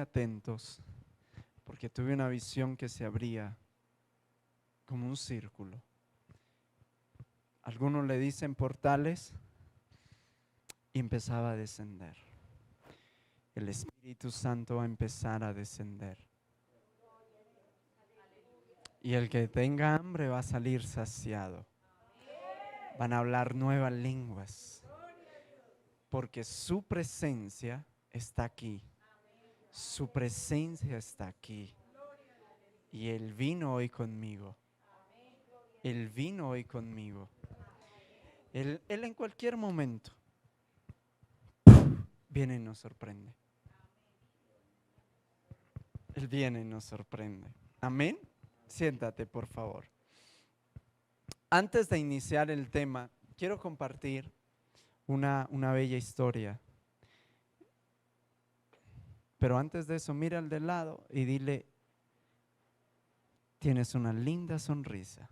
atentos porque tuve una visión que se abría como un círculo. Algunos le dicen portales y empezaba a descender. El Espíritu Santo va a empezar a descender. Y el que tenga hambre va a salir saciado. Van a hablar nuevas lenguas. Porque su presencia está aquí. Su presencia está aquí. Y Él vino hoy conmigo. Él vino hoy conmigo. Él en cualquier momento viene y nos sorprende. Él viene y nos sorprende. Amén. Siéntate, por favor. Antes de iniciar el tema, quiero compartir una bella historia. Pero antes de eso, mira al de lado y dile: tienes una linda sonrisa.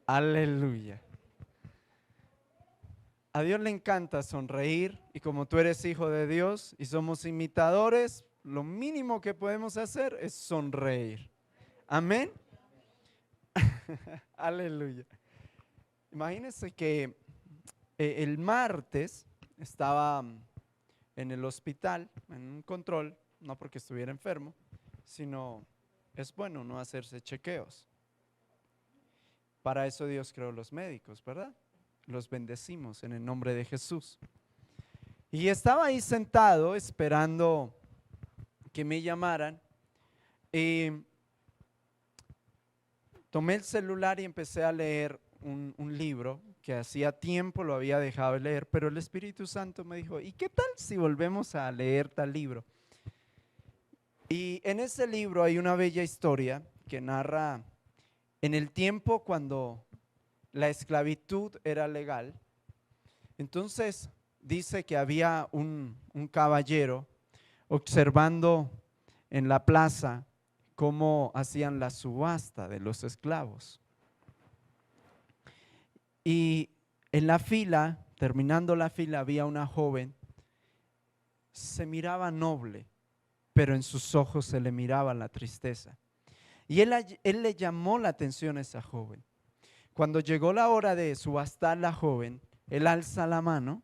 Aleluya. A Dios le encanta sonreír, y como tú eres hijo de Dios y somos imitadores, lo mínimo que podemos hacer es sonreír. Amén. Aleluya. Imagínense que el martes estaba en el hospital, en un control, no porque estuviera enfermo, sino es bueno no hacerse chequeos. Para eso Dios creó los médicos, ¿verdad? Los bendecimos en el nombre de Jesús. Y estaba ahí sentado esperando que me llamaran. Y tomé el celular y empecé a leer un libro que hacía tiempo lo había dejado de leer, pero el Espíritu Santo me dijo: ¿y qué tal si volvemos a leer tal libro? Y en ese libro hay una bella historia que narra en el tiempo cuando la esclavitud era legal. Entonces dice que había un caballero observando en la plaza cómo hacían la subasta de los esclavos. Y en la fila, terminando la fila, había una joven. Se miraba noble, pero en sus ojos se le miraba la tristeza. Y él le llamó la atención a esa joven. Cuando llegó la hora de subastar la joven, él alza la mano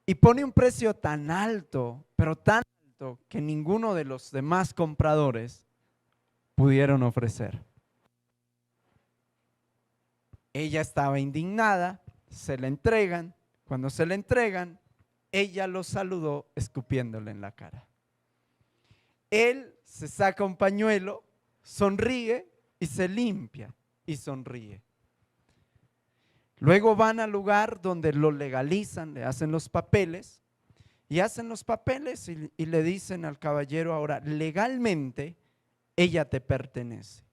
y pone un precio tan alto, pero tan alto, que ninguno de los demás compradores pudieron ofrecer. Ella estaba indignada, se la entregan. Cuando se la entregan, ella lo saludó escupiéndole en la cara. Él se saca un pañuelo, sonríe y se limpia y sonríe. Luego van al lugar donde lo legalizan, le hacen los papeles y le dicen al caballero: ahora legalmente ella te pertenece.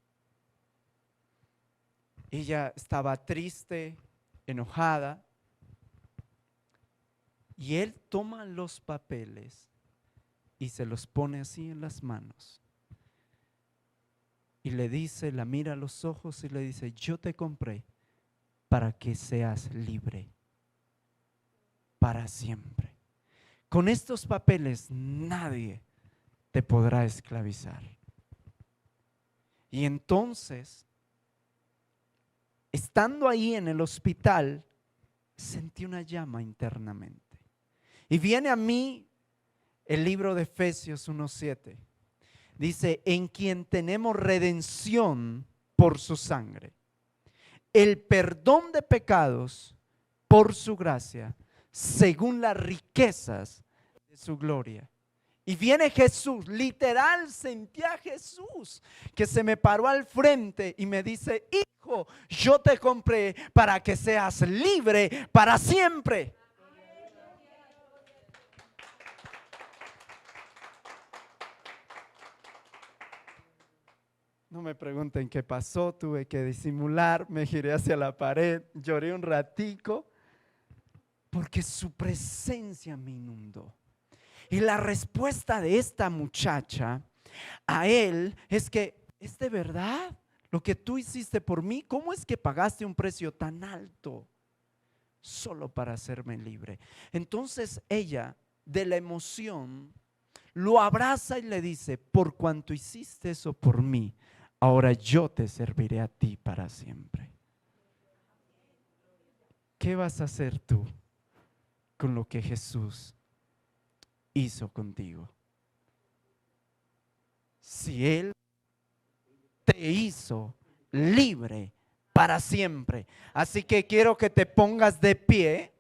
Ella estaba triste, enojada, y él toma los papeles y se los pone así en las manos. Y le dice, la mira a los ojos y le dice: yo te compré para que seas libre para siempre. Con estos papeles nadie te podrá esclavizar. Y entonces, estando ahí en el hospital, sentí una llama internamente. Y viene a mí el libro de Efesios 1:7. Dice: en quien tenemos redención por su sangre, el perdón de pecados por su gracia, según las riquezas de su gloria. Y viene Jesús, literal, sentí a Jesús que se me paró al frente y me dice: hijo, yo te compré para que seas libre para siempre. No me pregunten qué pasó, tuve que disimular, me giré hacia la pared, lloré un ratico, porque su presencia me inundó. Y la respuesta de esta muchacha a él es que: ¿es de verdad lo que tú hiciste por mí? ¿Cómo es que pagaste un precio tan alto solo para hacerme libre? Entonces ella de la emoción, lo abraza y le dice: por cuanto hiciste eso por mí, ahora yo te serviré a ti para siempre. ¿Qué vas a hacer tú con lo que Jesús hizo contigo? Si Él te hizo libre para siempre. Así que quiero que te pongas de pie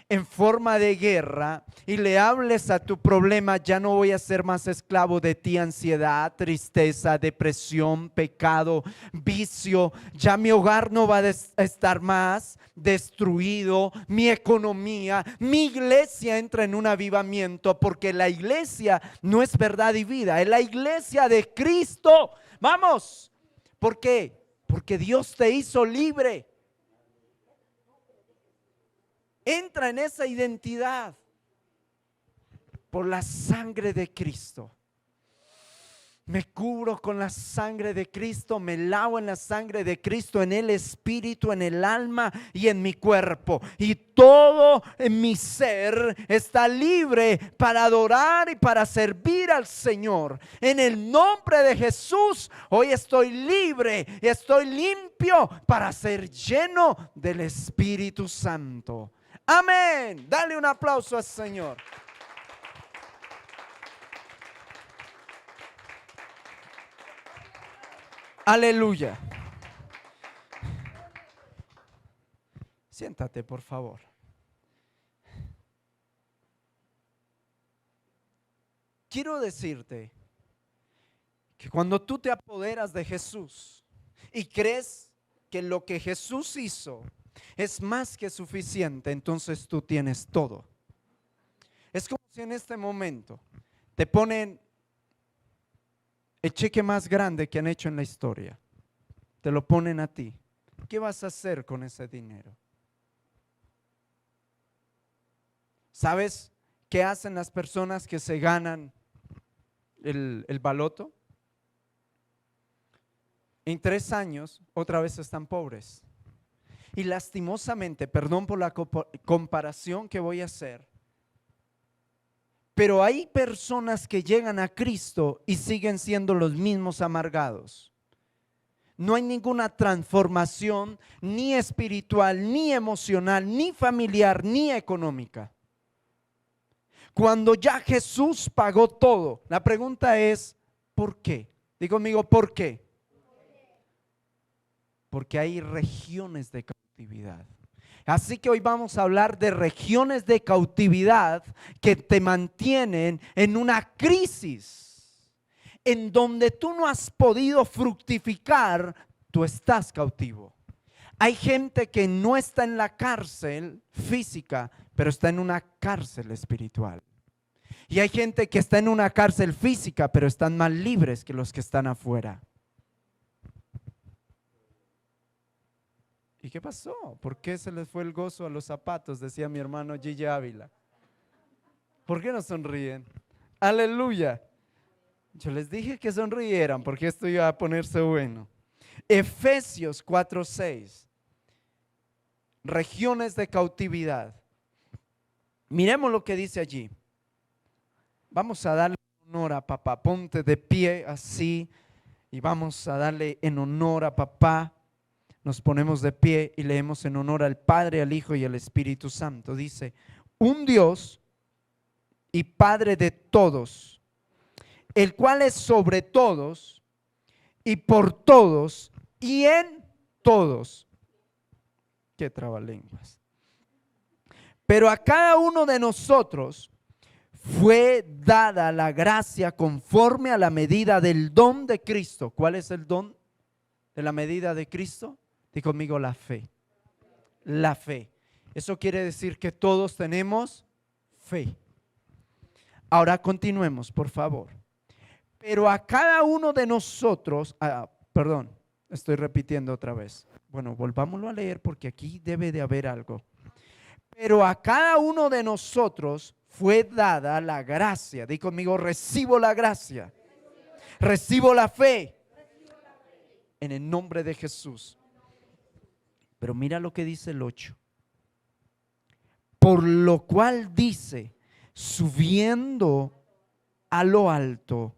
en forma de guerra y le hables a tu problema: ya no voy a ser más esclavo de ti, ansiedad, tristeza, depresión, pecado, vicio. Ya mi hogar no va a estar más destruido, mi economía, mi iglesia entra en un avivamiento, porque la iglesia no es verdad y vida, es la iglesia de Cristo. Vamos, ¿por qué? Porque Dios te hizo libre. Entra en esa identidad por la sangre de Cristo. Me cubro con la sangre de Cristo, me lavo en la sangre de Cristo, en el espíritu, en el alma y en mi cuerpo. Y todo en mi ser está libre para adorar y para servir al Señor. En el nombre de Jesús, hoy estoy libre, estoy limpio para ser lleno del Espíritu Santo. Amén. Dale un aplauso al Señor. Aleluya. Siéntate, por favor. Quiero decirte que cuando tú te apoderas de Jesús y crees que lo que Jesús hizo es más que suficiente, entonces tú tienes todo. Es como si en este momento te ponen el cheque más grande que han hecho en la historia. Te lo ponen a ti. ¿Qué vas a hacer con ese dinero? ¿Sabes qué hacen las personas que se ganan el baloto? En 3 años otra vez están pobres. Y lastimosamente, perdón por la comparación que voy a hacer, pero hay personas que llegan a Cristo y siguen siendo los mismos amargados. No hay ninguna transformación, ni espiritual, ni emocional, ni familiar, ni económica. Cuando ya Jesús pagó todo, la pregunta es: ¿por qué? Digo conmigo, ¿por qué? Porque hay regiones de cautividad. Así que hoy vamos a hablar de regiones de cautividad que te mantienen en una crisis, en donde tú no has podido fructificar, tú estás cautivo. Hay gente que no está en la cárcel física, pero está en una cárcel espiritual. Y hay gente que está en una cárcel física, pero están más libres que los que están afuera. ¿Y qué pasó? ¿Por qué se les fue el gozo a los zapatos? Decía mi hermano Gigi Ávila. ¿Por qué no sonríen? Aleluya. Yo les dije que sonrieran porque esto iba a ponerse bueno. Efesios 4:6. Regiones de cautividad. Miremos lo que dice allí. Vamos a darle honor a papá. Ponte de pie así y vamos a darle en honor a papá. Nos ponemos de pie y leemos en honor al Padre, al Hijo y al Espíritu Santo. Dice: un Dios y Padre de todos, el cual es sobre todos y por todos y en todos. Qué trabalenguas. Pero a cada uno de nosotros fue dada la gracia conforme a la medida del don de Cristo. ¿Cuál es el don de la medida de Cristo? Di conmigo: la fe. La fe. Eso quiere decir que todos tenemos fe. Ahora continuemos, por favor. Pero a cada uno de nosotros, perdón, estoy repitiendo otra vez. Bueno, volvámoslo a leer porque aquí debe de haber algo. Pero a cada uno de nosotros fue dada la gracia. Di conmigo: recibo la gracia. Recibo la fe. En el nombre de Jesús. Pero mira lo que dice el 8. Por lo cual dice: subiendo a lo alto,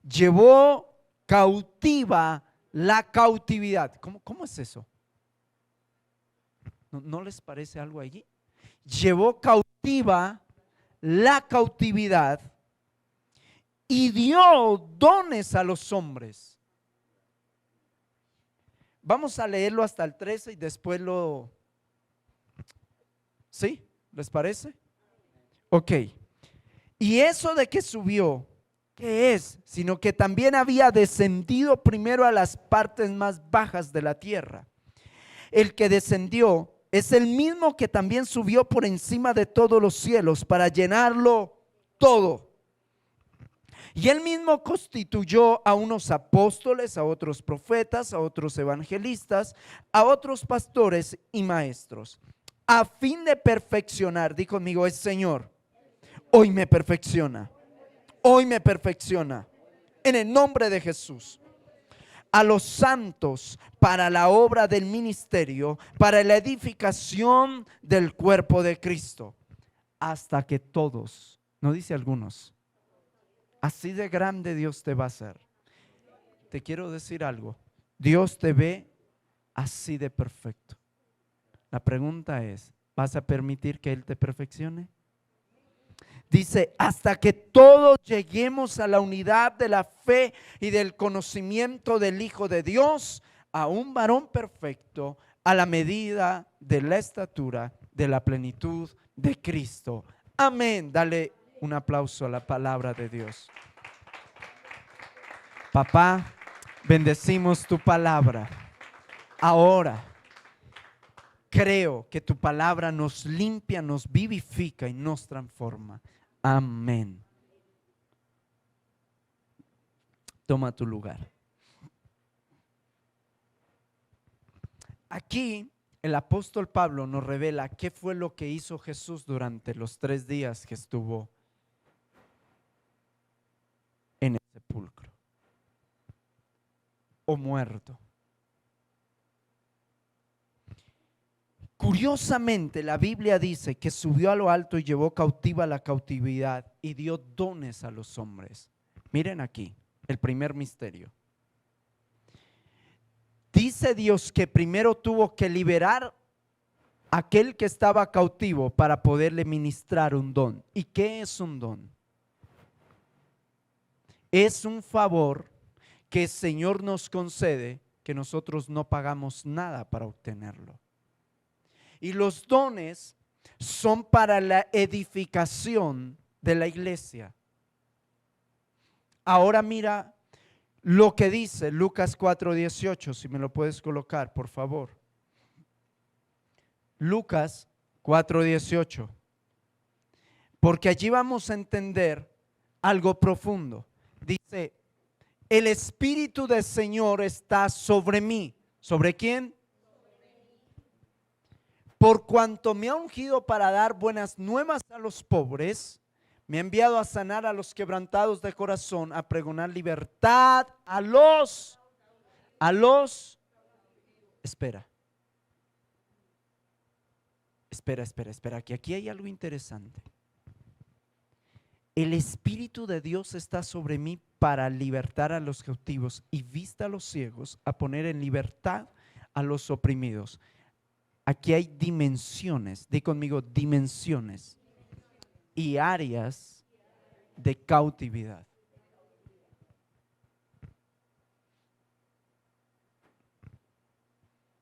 llevó cautiva la cautividad. ¿Cómo es eso? ¿No les parece algo allí? Llevó cautiva la cautividad y dio dones a los hombres. Vamos a leerlo hasta el 13 y después lo... ¿Sí? ¿Les parece? Ok. Y eso de que subió, ¿qué es? Sino que también había descendido primero a las partes más bajas de la tierra. El que descendió es el mismo que también subió por encima de todos los cielos para llenarlo todo. Y él mismo constituyó a unos apóstoles, a otros profetas, a otros evangelistas, a otros pastores y maestros, a fin de perfeccionar, dijo conmigo, es Señor, hoy me perfecciona, hoy me perfecciona, en el nombre de Jesús. A los santos para la obra del ministerio, para la edificación del cuerpo de Cristo, hasta que todos, no dice algunos, así de grande Dios te va a hacer. Te quiero decir algo, Dios te ve así de perfecto. La pregunta es, ¿vas a permitir que Él te perfeccione? Dice, hasta que todos lleguemos a la unidad de la fe y del conocimiento del Hijo de Dios, a un varón perfecto, a la medida de la estatura de la plenitud de Cristo. Amén. Dale un aplauso a la palabra de Dios. Papá, bendecimos tu palabra. Ahora creo que tu palabra nos limpia, nos vivifica y nos transforma. Amén. Toma tu lugar. Aquí el apóstol Pablo nos revela qué fue lo que hizo Jesús durante los 3 días que estuvo en el sepulcro o muerto. Curiosamente, la Biblia dice que subió a lo alto y llevó cautiva la cautividad y dio dones a los hombres. Miren aquí el primer misterio. Dice Dios que primero tuvo que liberar a aquel que estaba cautivo para poderle ministrar un don. ¿Y qué es un don? Es un favor que el Señor nos concede, que nosotros no pagamos nada para obtenerlo. Y los dones son para la edificación de la iglesia. Ahora mira lo que dice Lucas 4:18, si me lo puedes colocar, por favor. Lucas 4:18. Porque allí vamos a entender algo profundo. Dice, el Espíritu del Señor está sobre mí. ¿Sobre quién? Por cuanto me ha ungido para dar buenas nuevas a los pobres, me ha enviado a sanar a los quebrantados de corazón, a pregonar libertad a los, espera, que aquí hay algo interesante. El Espíritu de Dios está sobre mí para libertar a los cautivos y vista a los ciegos, a poner en libertad a los oprimidos. Aquí hay dimensiones, di conmigo, dimensiones y áreas de cautividad.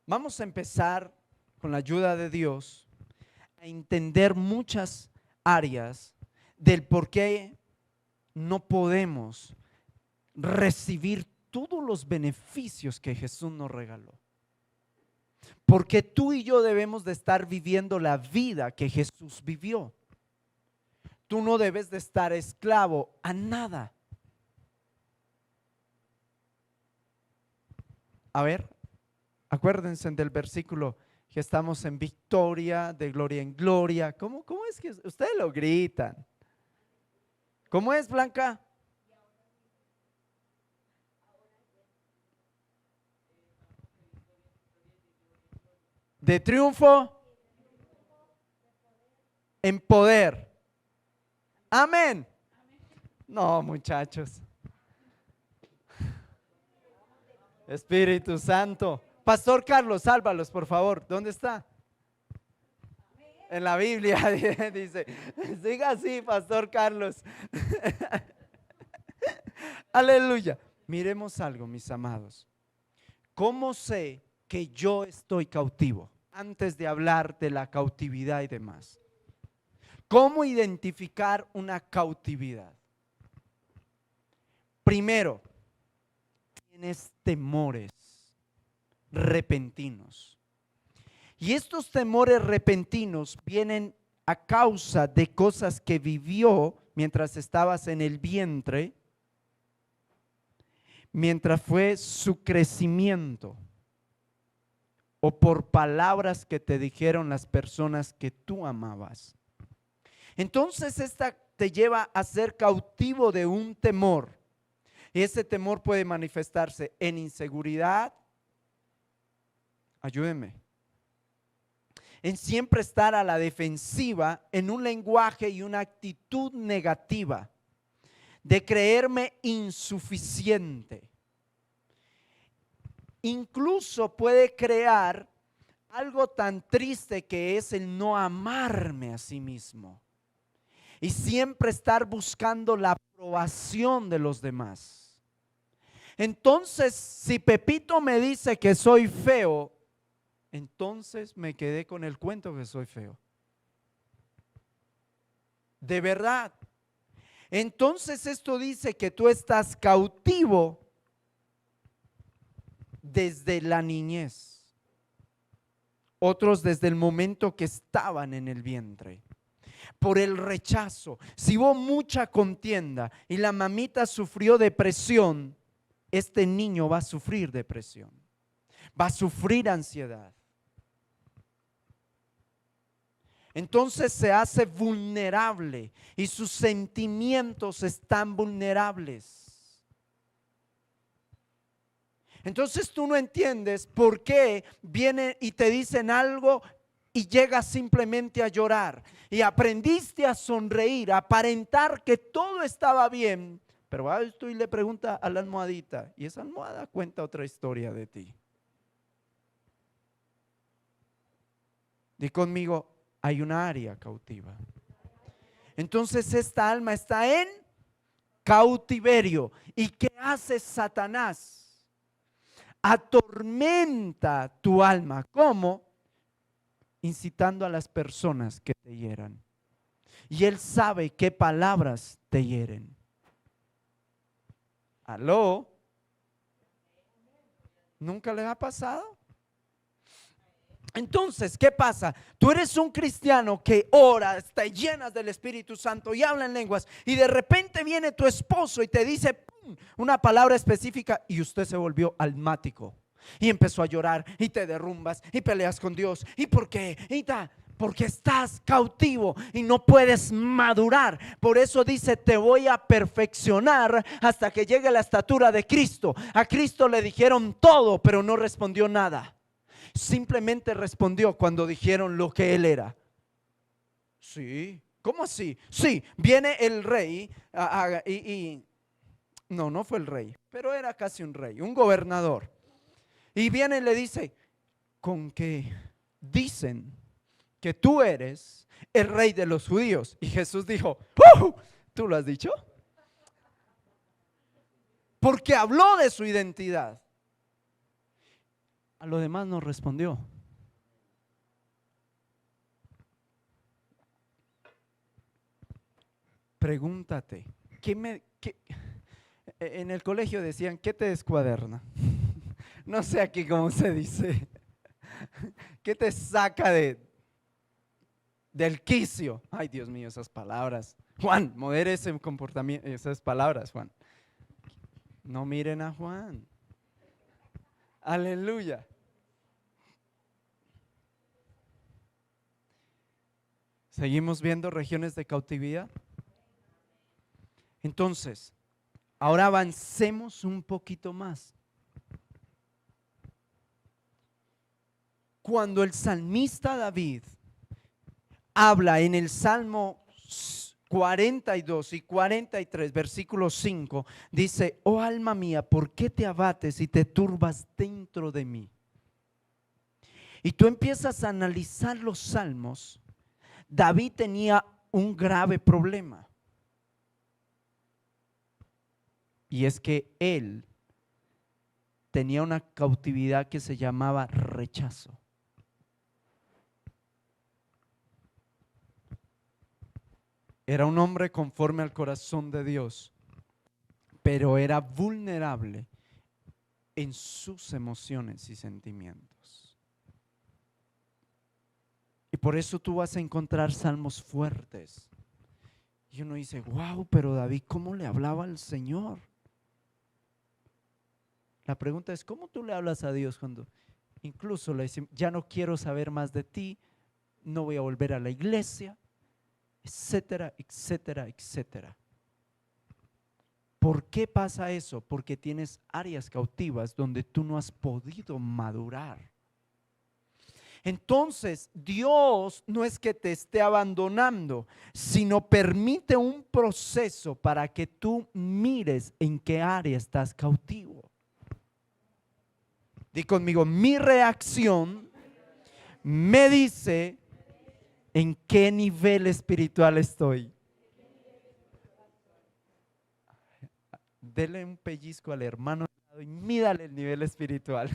Vamos a empezar con la ayuda de Dios a entender muchas áreas del por qué no podemos recibir todos los beneficios que Jesús nos regaló. Porque tú y yo debemos de estar viviendo la vida que Jesús vivió. Tú no debes de estar esclavo a nada. A ver, acuérdense del versículo que estamos en victoria, de gloria en gloria. ¿Cómo es que ustedes lo gritan? ¿Cómo es, Blanca? De triunfo en poder. Amén. No, muchachos. Espíritu Santo. Pastor Carlos, sálvalos, por favor. ¿Dónde está? En la Biblia dice, siga así, Pastor Carlos. Aleluya. Miremos algo, mis amados. ¿Cómo sé que yo estoy cautivo? Antes de hablar de la cautividad y demás. ¿Cómo identificar una cautividad? Primero, tienes temores repentinos. Y estos temores repentinos vienen a causa de cosas que vivió mientras estabas en el vientre, mientras fue su crecimiento, o por palabras que te dijeron las personas que tú amabas. Entonces esta te lleva a ser cautivo de un temor. Y ese temor puede manifestarse en inseguridad. Ayúdenme. En siempre estar a la defensiva, en un lenguaje y una actitud negativa, de creerme insuficiente. Incluso puede crear algo tan triste que es el no amarme a sí mismo. Y siempre estar buscando la aprobación de los demás. Entonces, si Pepito me dice que soy feo, entonces me quedé con el cuento que soy feo. De verdad. Entonces esto dice que tú estás cautivo desde la niñez. Otros desde el momento que estaban en el vientre. Por el rechazo. Si hubo mucha contienda y la mamita sufrió depresión, este niño va a sufrir depresión. Va a sufrir ansiedad. Entonces se hace vulnerable y sus sentimientos están vulnerables. Entonces tú no entiendes por qué vienen y te dicen algo y llegas simplemente a llorar. Y aprendiste a sonreír, a aparentar que todo estaba bien. Pero va tú y le pregunta a la almohadita y esa almohada cuenta otra historia de ti. Di conmigo, hay una área cautiva. Entonces esta alma está en cautiverio. ¿Y qué hace Satanás? Atormenta tu alma. ¿Cómo? Incitando a las personas que te hieran. Y él sabe qué palabras te hieren. ¿Aló? ¿Nunca les ha pasado? Entonces, ¿qué pasa? Tú eres un cristiano que ora, está llenas del Espíritu Santo y habla en lenguas, y de repente viene tu esposo y te dice ¡pum!, una palabra específica y usted se volvió almático y empezó a llorar y te derrumbas y peleas con Dios. ¿Y por qué? Porque estás cautivo y no puedes madurar. Por eso dice, te voy a perfeccionar hasta que llegue la estatura de Cristo. A Cristo le dijeron todo, pero no respondió nada. Simplemente respondió cuando dijeron lo que él era. Sí, ¿cómo así? Sí, viene el rey no fue el rey, pero era casi un rey, un gobernador. Y viene y le dice, con que dicen que tú eres el rey de los judíos. Y Jesús dijo, ¿tú lo has dicho? Porque habló de su identidad. A lo demás no respondió. Pregúntate, en el colegio decían, ¿qué te descuaderna? No sé aquí cómo se dice. ¿Qué te saca del quicio? Ay, Dios mío, esas palabras. Juan, modere ese comportamiento, esas palabras, Juan. No miren a Juan. Aleluya. Seguimos viendo regiones de cautividad. Entonces, ahora avancemos un poquito más. Cuando el salmista David habla en el Salmo 42 y 43, versículo 5, dice: oh alma mía, ¿por qué te abates y te turbas dentro de mí? Y tú empiezas a analizar los salmos. David tenía un grave problema, y es que él tenía una cautividad que se llamaba rechazo. Era un hombre conforme al corazón de Dios, pero era vulnerable en sus emociones y sentimientos. Y por eso tú vas a encontrar salmos fuertes. Y uno dice: wow, pero David, ¿cómo le hablaba al Señor? La pregunta es: ¿cómo tú le hablas a Dios cuando incluso le dices: ya no quiero saber más de ti, no voy a volver a la iglesia, etcétera, etcétera, etcétera? ¿Por qué pasa eso? Porque tienes áreas cautivas donde tú no has podido madurar. Entonces, Dios no es que te esté abandonando, sino permite un proceso para que tú mires en qué área estás cautivo. Di conmigo: mi reacción me dice en qué nivel espiritual estoy. Dele un pellizco al hermano y mídale el nivel espiritual.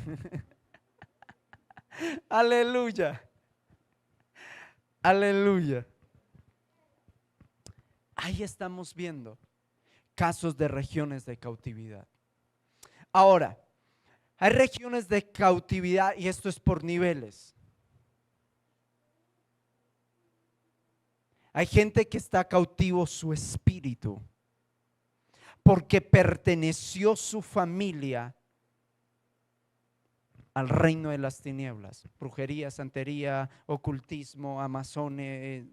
Aleluya. Aleluya. Ahí estamos viendo casos de regiones de cautividad. Ahora, hay regiones de cautividad y esto es por niveles. Hay gente que está cautivo su espíritu porque perteneció su familia al reino de las tinieblas: brujería, santería, ocultismo, amazones,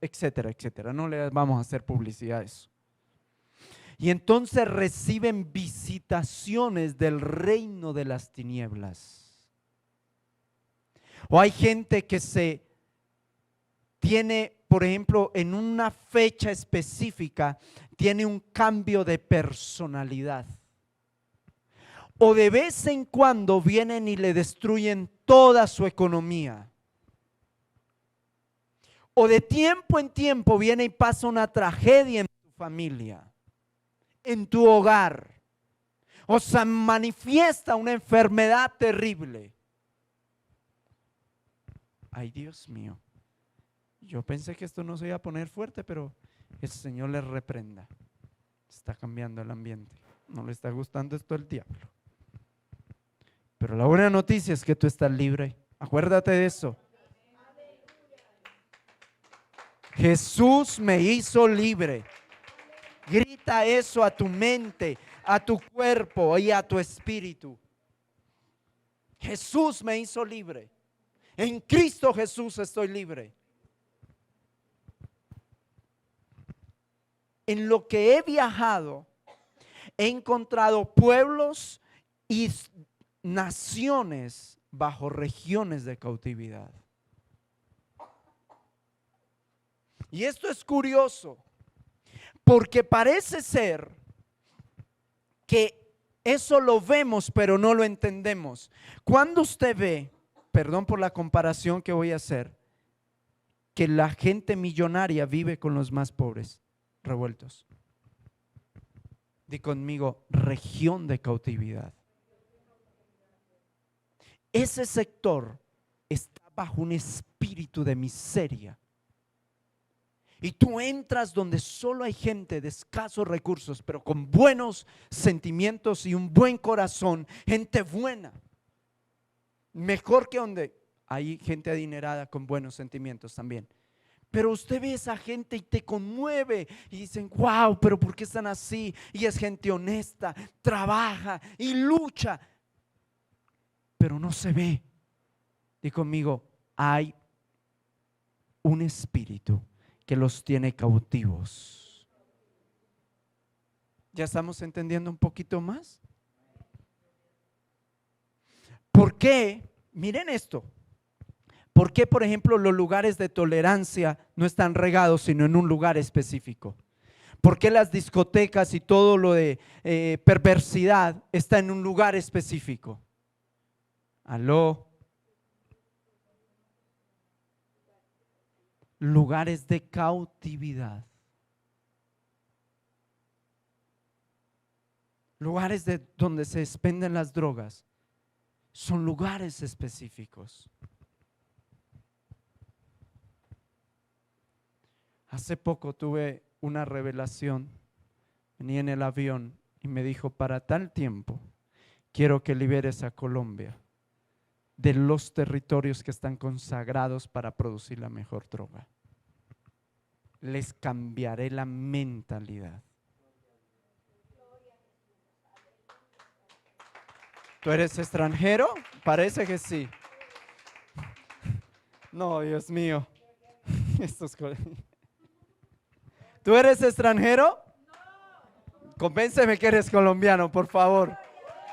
etcétera, etcétera. No le vamos a hacer publicidad a eso. Y entonces reciben visitaciones del reino de las tinieblas. O hay gente que se tiene, por ejemplo, en una fecha específica, tiene un cambio de personalidad. O de vez en cuando vienen y le destruyen toda su economía. O de tiempo en tiempo viene y pasa una tragedia en tu familia, en tu hogar. O se manifiesta una enfermedad terrible. Ay, Dios mío. Yo pensé que esto no se iba a poner fuerte, pero el Señor le reprenda. Está cambiando el ambiente. No le está gustando esto al diablo. Pero la buena noticia es que tú estás libre. Acuérdate de eso. Jesús me hizo libre. Grita eso a tu mente, a tu cuerpo y a tu espíritu. Jesús me hizo libre. En Cristo Jesús estoy libre. En lo que he viajado, he encontrado pueblos y naciones bajo regiones de cautividad. Y esto es curioso, porque parece ser que eso lo vemos, pero no lo entendemos. Cuando usted ve, perdón por la comparación que voy a hacer, que la gente millonaria vive con los más pobres revueltos. Di conmigo: región de cautividad. Ese sector está bajo un espíritu de miseria. Y tú entras donde solo hay gente de escasos recursos, pero con buenos sentimientos y un buen corazón, gente buena. Mejor que donde hay gente adinerada con buenos sentimientos también. Pero usted ve a esa gente y te conmueve y dicen: wow, pero ¿por qué están así? Y es gente honesta, trabaja y lucha, pero no se ve. Di conmigo: hay un espíritu que los tiene cautivos. ¿Ya estamos entendiendo un poquito más? ¿Por qué? Miren esto. ¿Por qué, por ejemplo, los lugares de tolerancia no están regados sino en un lugar específico? ¿Por qué las discotecas y todo lo de perversidad está en un lugar específico? Aló. Lugares de cautividad. Lugares de donde se expenden las drogas. Son lugares específicos. Hace poco tuve una revelación. Venía en el avión y me dijo, para tal tiempo quiero que liberes a Colombia de los territorios que están consagrados para producir la mejor droga. Les cambiaré la mentalidad. ¿Tú eres extranjero? Parece que sí. No, Dios mío. ¿Tú eres extranjero? Convénceme que eres colombiano, por favor.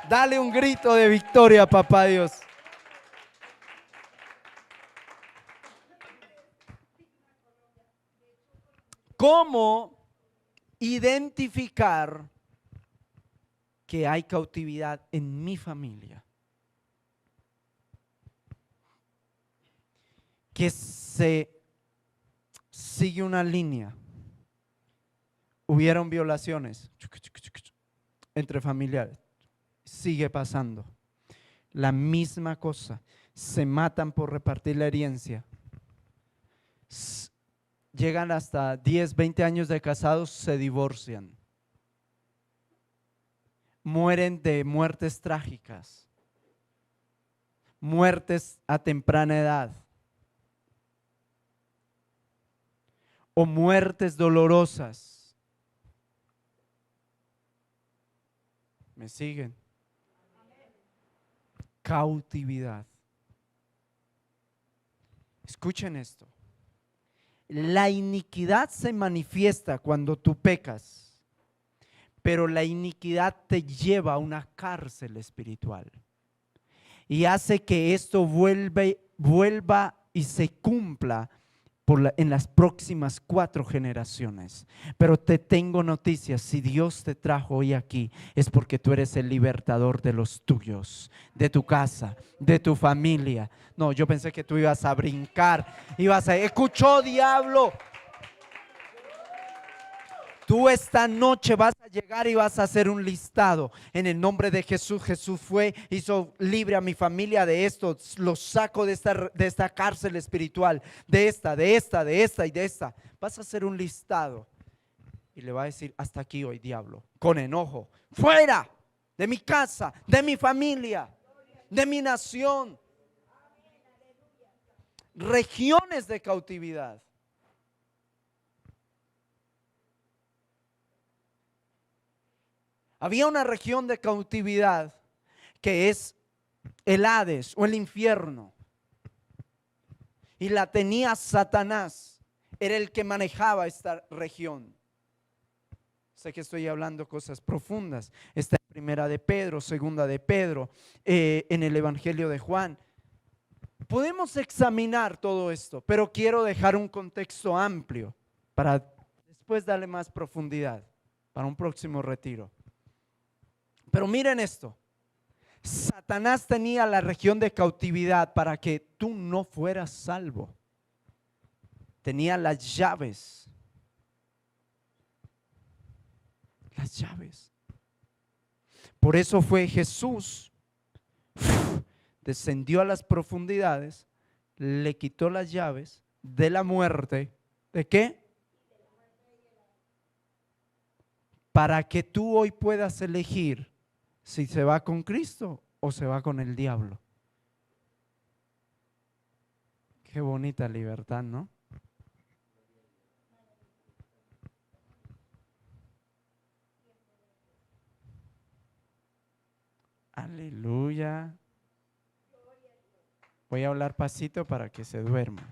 Dale un grito de victoria, papá Dios. ¿Cómo identificar que hay cautividad en mi familia? Que se sigue una línea. Hubieron violaciones entre familiares. Sigue pasando. La misma cosa. Se matan por repartir la herencia. Llegan hasta 10, 20 años de casados, se divorcian. Mueren de muertes trágicas. Muertes a temprana edad. O muertes dolorosas. ¿Me siguen? Cautividad. Escuchen esto. La iniquidad se manifiesta cuando tú pecas, pero la iniquidad te lleva a una cárcel espiritual y hace que esto vuelva y se cumpla en las próximas 4 generaciones. Pero te tengo noticias, si Dios te trajo hoy aquí es porque tú eres el libertador de los tuyos, de tu casa, de tu familia. No, yo pensé que tú ibas a brincar, escuchó, diablo. Tú esta noche vas a llegar y vas a hacer un listado en el nombre de Jesús. Jesús hizo libre a mi familia de esto. Los saco de esta cárcel espiritual, de esta y de esta. Vas a hacer un listado y le va a decir, hasta aquí hoy, diablo, con enojo, fuera de mi casa, de mi familia, de mi nación. Regiones de cautividad. Había una región de cautividad que es el Hades o el infierno. Y la tenía Satanás. Era el que manejaba esta región. Sé que estoy hablando cosas profundas. Está en Primera de Pedro, Segunda de Pedro, en el Evangelio de Juan. Podemos examinar todo esto, pero quiero dejar un contexto amplio para después darle más profundidad para un próximo retiro. Pero miren esto, Satanás tenía la región de cautividad para que tú no fueras salvo. Tenía las llaves. Las llaves. Por eso fue Jesús, descendió a las profundidades, le quitó las llaves de la muerte. ¿De qué? Para que tú hoy puedas elegir si se va con Cristo o se va con el diablo. Qué bonita libertad, ¿no? Aleluya. Voy a hablar pasito para que se duerma.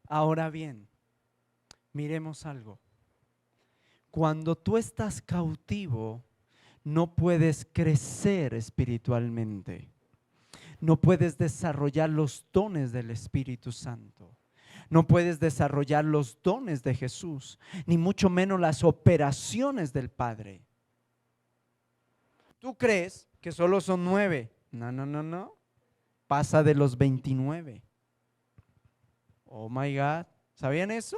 Ahora bien, miremos algo. Cuando tú estás cautivo, no puedes crecer espiritualmente. No puedes desarrollar los dones del Espíritu Santo. No puedes desarrollar los dones de Jesús, ni mucho menos las operaciones del Padre. ¿Tú crees que solo son 9? No, no, no, no. Pasa de los 29. Oh my God. ¿Sabían eso?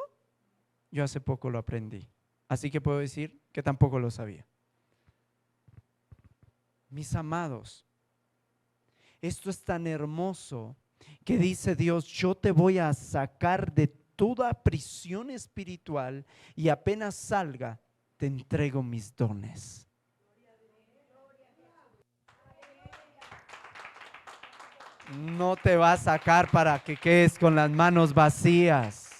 Yo hace poco lo aprendí. Así que puedo decir que tampoco lo sabía. Mis amados, esto es tan hermoso que dice Dios: yo te voy a sacar de toda prisión espiritual y apenas salga, te entrego mis dones. No te va a sacar para que quedes con las manos vacías.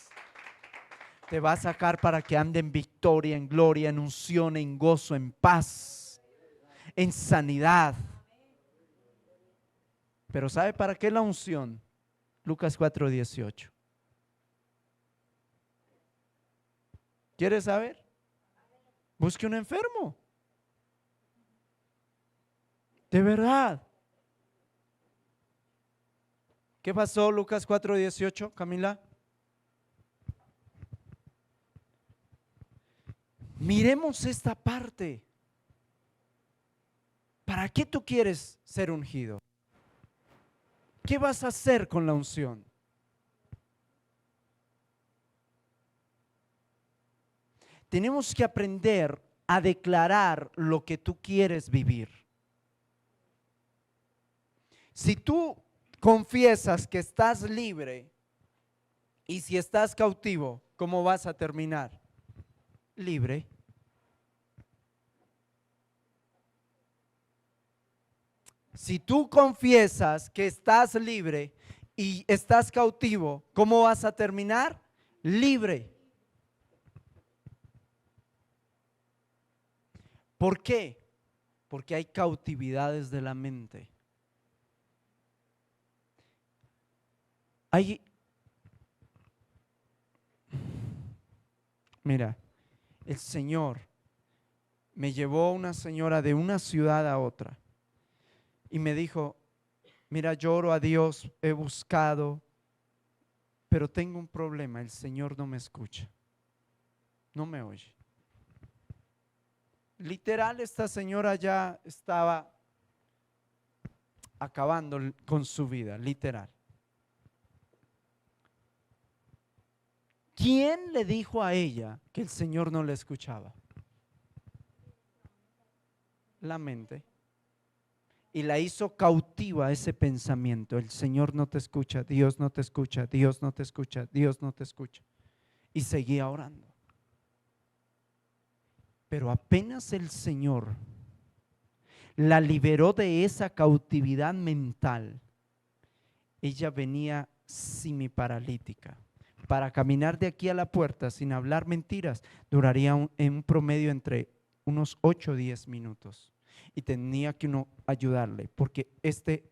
Te va a sacar para que ande en victoria, en gloria, en unción, en gozo, en paz, en sanidad. Pero ¿sabe para qué la unción? Lucas 4:18. ¿Quiere saber? Busque un enfermo. De verdad. ¿Qué pasó Lucas 4:18, Camila? Miremos esta parte. ¿Para qué tú quieres ser ungido? ¿Qué vas a hacer con la unción? Tenemos que aprender a declarar lo que tú quieres vivir. Si tú confiesas que estás libre y si estás cautivo, ¿cómo vas a terminar? Libre. Si tú confiesas que estás libre y estás cautivo, ¿cómo vas a terminar? Libre. ¿Por qué? Porque hay cautividades de la mente. Mira, el Señor me llevó una señora de una ciudad a otra y me dijo: mira, yo oro a Dios, he buscado, pero tengo un problema, el Señor no me escucha, no me oye. Literal, esta señora ya estaba acabando con su vida, literal. ¿Quién le dijo a ella que el Señor no le escuchaba? La mente. Y la hizo cautiva a ese pensamiento: el Señor no te escucha, Dios no te escucha, Dios no te escucha, Dios no te escucha. Y seguía orando. Pero apenas el Señor la liberó de esa cautividad mental, ella venía semiparalítica. Para caminar de aquí a la puerta sin hablar mentiras duraría en un promedio entre unos 8 o 10 minutos. Y tenía que uno ayudarle porque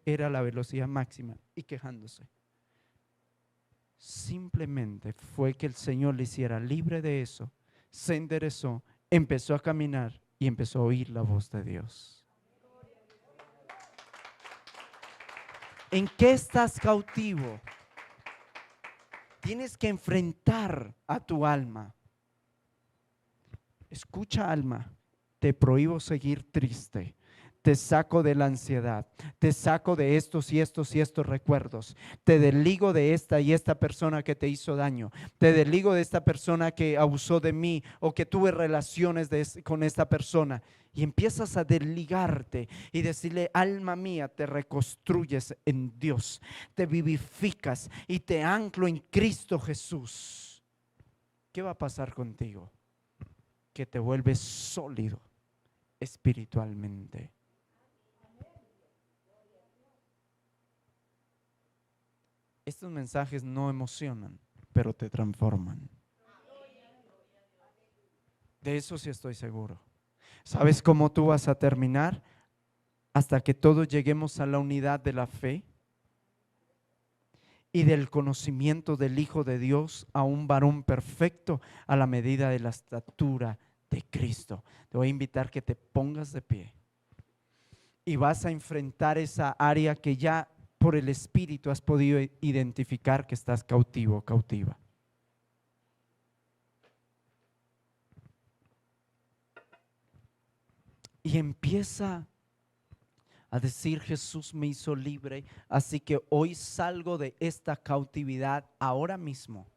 era la velocidad máxima y quejándose. Simplemente fue que el Señor le hiciera libre de eso, se enderezó, empezó a caminar y empezó a oír la voz de Dios. ¿En qué estás cautivo? Tienes que enfrentar a tu alma. Escucha, alma, te prohíbo seguir triste. Te saco de la ansiedad, te saco de estos y estos y estos recuerdos, te desligo de esta y esta persona que te hizo daño, te desligo de esta persona que abusó de mí o que tuve relaciones con esta persona, y empiezas a desligarte y decirle: alma mía, te reconstruyes en Dios, te vivificas y te anclo en Cristo Jesús. ¿Qué va a pasar contigo? Que te vuelves sólido espiritualmente. Estos mensajes no emocionan, pero te transforman. De eso sí estoy seguro. ¿Sabes cómo tú vas a terminar? Hasta que todos lleguemos a la unidad de la fe y del conocimiento del Hijo de Dios, a un varón perfecto, a la medida de la estatura de Cristo. Te voy a invitar que te pongas de pie. y vas a enfrentar esa área que ya por el Espíritu has podido identificar que estás cautivo o cautiva. Y empieza a decir: Jesús me hizo libre, así que hoy salgo de esta cautividad ahora mismo.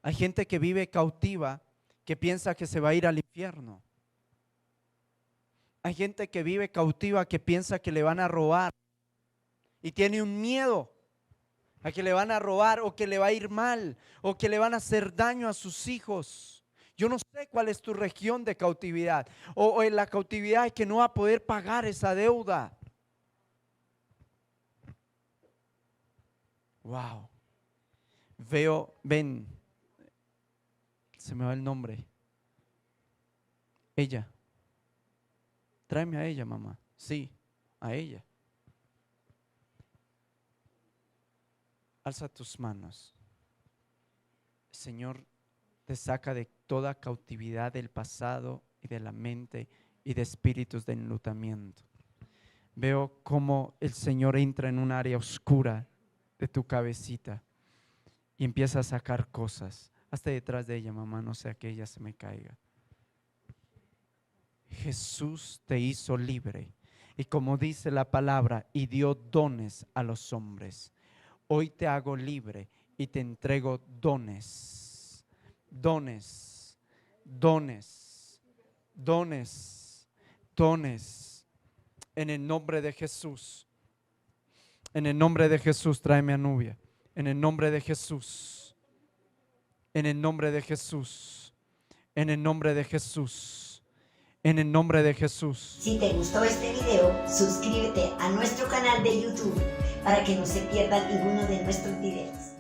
Hay gente que vive cautiva, que piensa que se va a ir al infierno. Hay gente que vive cautiva, que piensa que le van a robar y tiene un miedo a que le van a robar, o que le va a ir mal, o que le van a hacer daño a sus hijos. Yo no sé cuál es tu región de cautividad, o en la cautividad es que no va a poder pagar esa deuda. Wow. Ven, se me va el nombre. Ella. Tráeme a ella, mamá. Sí, a ella. Alza tus manos. El Señor te saca de toda cautividad del pasado y de la mente y de espíritus de enlutamiento. Veo cómo el Señor entra en un área oscura de tu cabecita y empieza a sacar cosas. Hazte detrás de ella, mamá, no sea que ella se me caiga. Jesús te hizo libre, y como dice la palabra, y dio dones a los hombres. Hoy te hago libre y te entrego dones, dones, dones, dones, dones. En el nombre de Jesús. En el nombre de Jesús, tráeme a Nubia. En el nombre de Jesús. En el nombre de Jesús. En el nombre de Jesús. En el nombre de Jesús. Si te gustó este video, suscríbete a nuestro canal de YouTube para que no se pierda ninguno de nuestros videos.